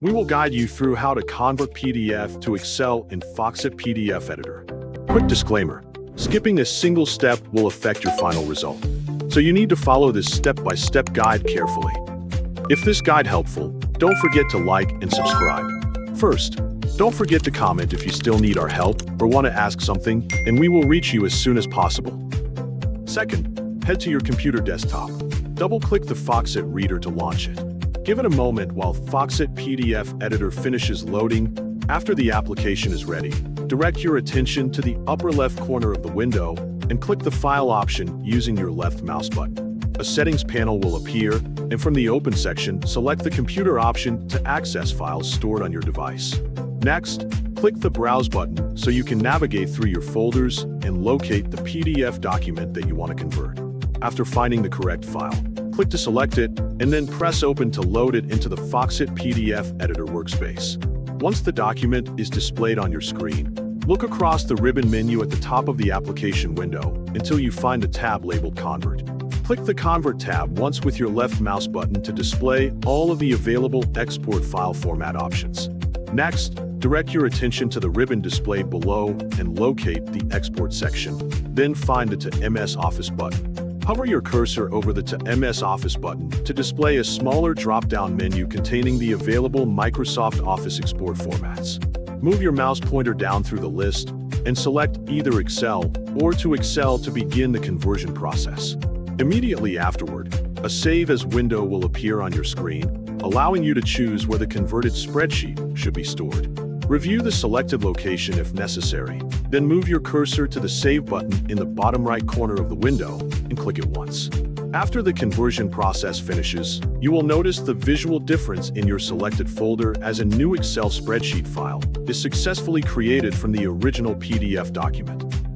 We will guide you through how to convert PDF to Excel in Foxit PDF editor. Quick disclaimer, skipping a single step will affect your final result, so you need to follow this step-by-step guide carefully. If this guide helpful, don't forget to like and subscribe. First, don't forget to comment if you still need our help or want to ask something, and we will reach you as soon as possible. Second, head to your computer desktop. Double-click the Foxit reader to launch it. Give it a moment while Foxit PDF editor finishes loading. After the application is ready, direct your attention to the upper left corner of the window and click the File option using your left mouse button. A settings panel will appear, and from the Open section, select the Computer option to access files stored on your device. Next, click the Browse button so you can navigate through your folders and locate the PDF document that you want to convert. After finding the correct file, click to select it, and then press Open to load it into the Foxit PDF editor workspace. Once the document is displayed on your screen, look across the ribbon menu at the top of the application window until you find a tab labeled Convert. Click the Convert tab once with your left mouse button to display all of the available export file format options. Next, direct your attention to the ribbon displayed below and locate the Export section. Then find the to MS Office button. Hover your cursor over the to MS Office button to display a smaller drop-down menu containing the available Microsoft Office export formats. Move your mouse pointer down through the list and select either Excel or to Excel to begin the conversion process. Immediately afterward, a Save As window will appear on your screen, allowing you to choose where the converted spreadsheet should be stored. Review the selected location if necessary, then move your cursor to the Save button in the bottom right corner of the window and click it once. After the conversion process finishes, you will notice the visual difference in your selected folder as a new Excel spreadsheet file is successfully created from the original PDF document.